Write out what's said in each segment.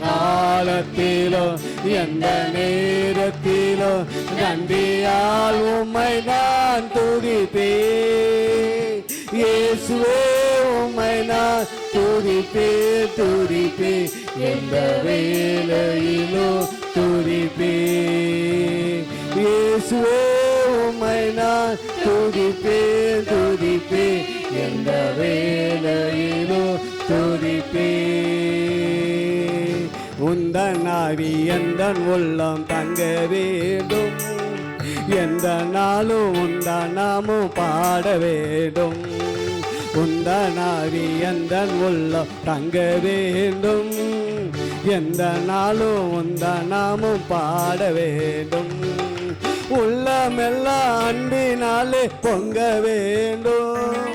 காலத்திலோ எந்த நேரத்திலோ நன்றியால் உம்மை நான் துதிப்பேன். இயேசுவே உம்மை நான் துதிப்பேன். எந்த வேளையிலோ துதிப்பேன். இயேசுவே உம்மை நான் துதிப்பேன். எந்த வேளையிலோ துதிப்பேன். உந்தன் ஆவி எந்தன் உள்ளம் தங்க வேண்டும். எந்த நாளும் உந்தன் நாமம் பாட வேண்டும். உந்தன் ஆவி எந்தன் உள்ளம் தங்க வேண்டும். எந்த நாளும் உந்தன் நாமம் பாட வேண்டும். உள்ளமெல்லாம் அன்பினாலே பொங்க வேண்டும்.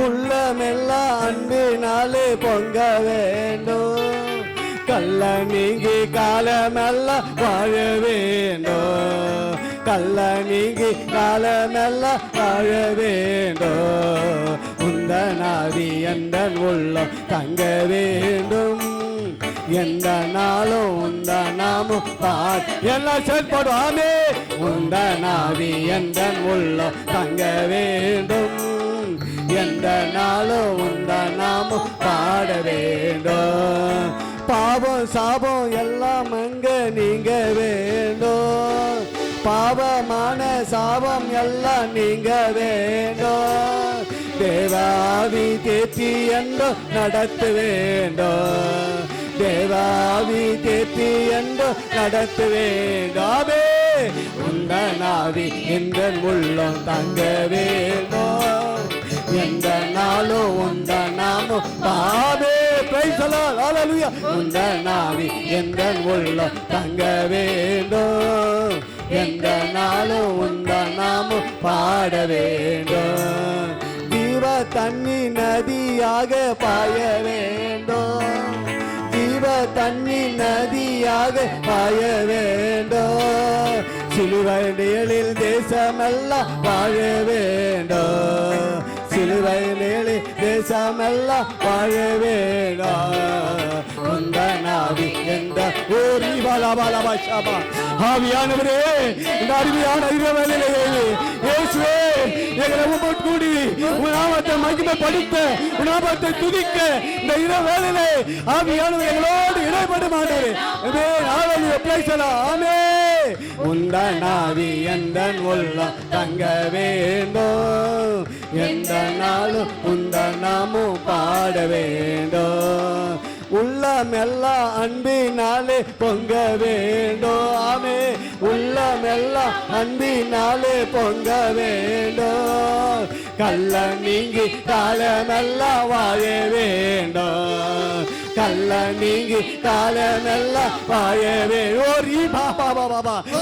உள்ளமெல்லாம் அன்பினாலே பொங்க வேண்டும். கள்ள நீங்கி காலமெல்லாம் வாழ வேண்டும். கள்ள நீங்கி காலமெல்லாம் வாழ வேண்டும். உந்தன் ஆவி எந்தன் உள்ளம் தங்க வேண்டும். எந்த நாளும் உந்தன் நாமம் பாட எல்லாம் செயல்படுவாமே. உந்தன் ஆவி எந்தன் உள்ளம் தங்க வேண்டும். எந்த நாளும் உந்தன் நாமம் பாட வேண்டும். பாவம் சாபம் எல்லாம் அங்க நீங்க வேண்டும். பாவமான சாபம் எல்லாம் நீங்க வேண்டும். தேவாவி தேற்றி என்றோ நடத்த வேண்டும். தேவாவி தேற்றி என்றோ நடத்த வேண்டாமே. உந்தன் ஆவி எந்தன் உள்ளம் தங்க வேண்டும். எந்த நாளும் உந்தன் நாமம் பாவே. ஹல்லேலூயா. உந்தன் ஆவி எந்தன் உள்ளம் தங்க வேண்டும். எந்த நாளும் உந்தன் நாமம் பாட வேண்டும். ஜீவ தண்ணி நதியாக பாய வேண்டும். ஜீவ தண்ணி நதியாக பாய வேண்டும். சிலுவை நிழலில் தேசமெல்லாம் வாழ வேண்டும். சிலுவை நிழலில் தேசமெல்லாம் வாழ வேண்டும். உந்தன் ஆவி எந்த ஓரி பலபலபா ஆவியானவரே, இந்த அருமையான இரவேளையிலே இயேசுவே எங்களை உம்மோடு கூடி உன் நாமத்தை மகிமைப்படுத்த, உன் நாமத்தை துதிக்க இந்த இரவேளையிலே ஆவியானவர் எங்களோடு இடைப்பட மாட்டாரு. ஆமென். உந்தன் ஆவி எந்தன் உள்ளம் தங்க வேண்டும். எந்த நாளும் உந்தன் நாமம் பாட வேண்டும். உள்ளமெல்லாம் அன்பினாலே பொங்க வேண்டும். ஆமே. உள்ளமெல்லாம் அன்பினாலே பொங்க வேண்டும். கள்ள நீங்கி காலமெல்லாம் வாழ வேண்டும். கள்ள நீங்கி காலமெல்லாம் வாழ வேண்டும்.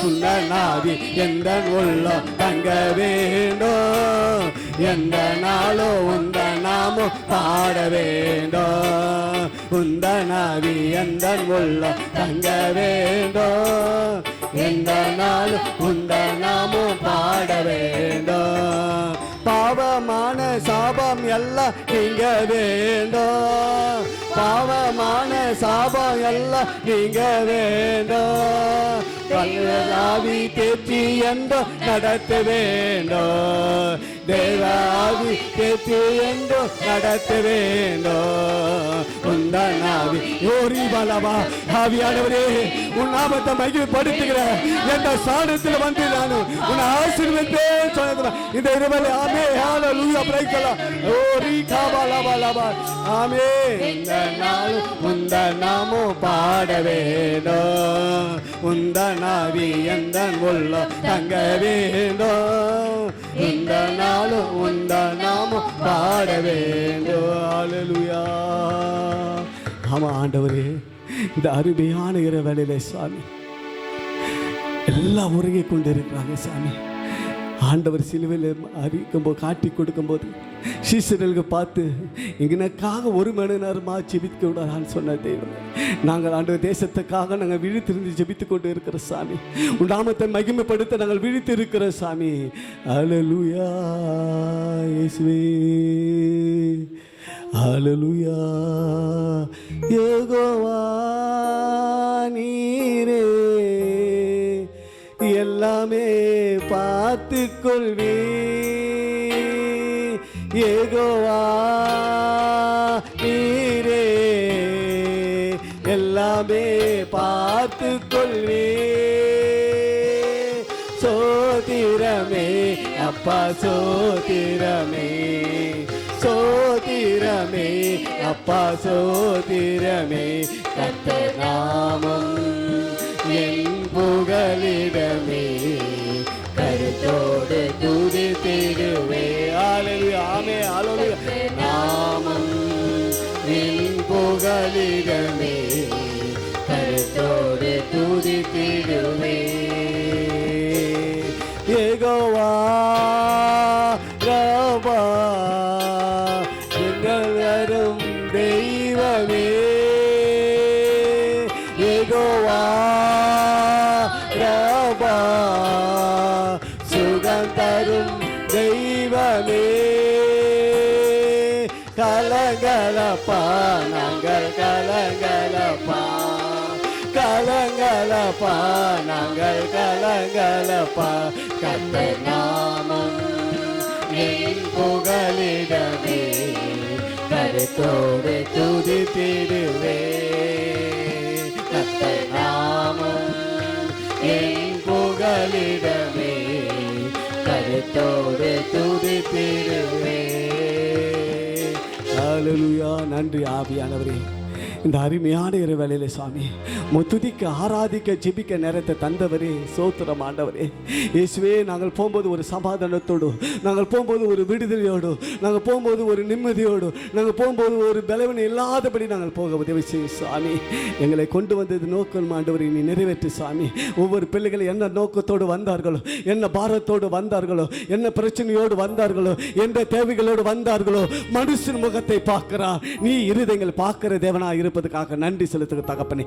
உந்தன் ஆவி எந்தன் உள்ளம் தங்க வேண்டும். எந்த நாளும் உந்தன் நாமம் பாட வேண்டும். உந்தன் ஆவி எந்தன் உள்ளம் தங்க வேண்டும். எந்த நாளும் உந்தன் நாமம் பாட வேண்டும். பாவமான சாபம் எல்லாம் நீங்க வேண்டும். பாவமான சாபம் எல்லாம் நீங்க வேண்டும். கல்லாவி தேற்றி என்றோ நடத்த வேண்டும். தேவாவி தேற்றி என்றோ நடத்த வேண்டும். உந்தன் ஆவி ஓரி பலவா ஆவியானவரே, உன் நாமத்தை மகிமைப்படுத்துகிற எந்த ஸ்தானத்தில் வந்து நான் உன் ஆசீர்வதிப்பேன் சொன்னது இந்த இரவில். ஆமே. ஹல்லேலூயா. Praise the Lord. ஓரி காபலபலபா. ஆமே. இந்த நாள் உந்தன் நாமம் பாட வேண்டும். உந்தன் ஆவி எந்தன் உள்ளம் தங்க வேண்டும். இந்த நாளும் உந்தன் நாமம் பாட வேண்டும். ஹல்லேலூயா. ஆமா ஆண்டவரே, இந்த அருமையான இரவேளையிலே சாமி எல்லாம் உறங்கிக் கொண்டிருக்கிறாங்க சாமி. ஆண்டவர் சிலுவையில் அறிக்கும்போது காட்டி கொடுக்கும்போது சீசர்களுக்கு பார்த்து எங்கனக்காக ஒரு மணி நேரமாக ஜெபிக்க விடான்னு சொன்ன தேவன், நாங்கள் ஆண்டவர் தேசத்துக்காக நாங்கள் விழித்திருந்து ஜெபித்து கொண்டு இருக்கிற சாமி. உன் நாமத்தை மகிமைப்படுத்த நாங்கள் விழித்து இருக்கிற சாமி. ஹல்லேலூயா இயேசுவே. ஹல்லேலூயா யெகோவா காத்துக்கொள்வே யெகோவா நீரே எல்லாமே பார்த்துக்கொள்வே சோதிரமே அப்பா சோதிரமே சோதிரமே அப்பா சோதிரமே கர்த்தர் நாமம் என் புகலிடமே கருத்தோடு துதித்திடுவே ஹல்லேலூயா ஆமே ஹல்லேலூயா நாமம் என் புகலிடமே கருத்தோடு துதித்திடுவே யெகோவா ராபா எங்கள் அரும் தெய்வமே யெகோவா ராபா சுகம் தரும் தெய்வமே கலங்கலப்பா நாங்கள் கலங்கலப்பா கலங்கலப்பா நாங்கள் கலங்கலப்பா கர்த்தர் நாமம் என் புகலிடமே கருத்தோடு துதித்திடுவே கர்த்தர் நாமம் என் புகலிடமே கருத்தோடு துதித்திடுவே ஹல்லேலூயா நன்றி ஆவியானவரே இந்த அருமையான இரு வேளையிலே சாமி துதிக்க ஆராதிக்க ஜெபிக்க நேரத்தை தந்தவரே சோத்திரம் ஆண்டவரே இயேசுவே நாங்கள் போகும்போது ஒரு சமாதானத்தோடு நாங்கள் போகும்போது ஒரு விடுதலையோடு நாங்கள் போகும்போது ஒரு நிம்மதியோடு நாங்கள் போகும்போது ஒரு பலவீனம் இல்லாதபடி நாங்கள் போக உதவி செய்யும் சாமி எங்களை கொண்டு வந்தது நோக்கம் ஆண்டவரை நீ நிறைவேற்று சாமி ஒவ்வொரு பிள்ளைகள் என்ன நோக்கத்தோடு வந்தார்களோ என்ன பாரத்தோடு வந்தார்களோ என்ன பிரச்சனையோடு வந்தார்களோ எந்த தேவைகளோடு வந்தார்களோ மனுஷன் முகத்தை பார்க்கிறா நீ இருதயங்கள் பார்க்கிற தேவனா இருப்பதற்காக நன்றி செலுத்துக தகப்பனே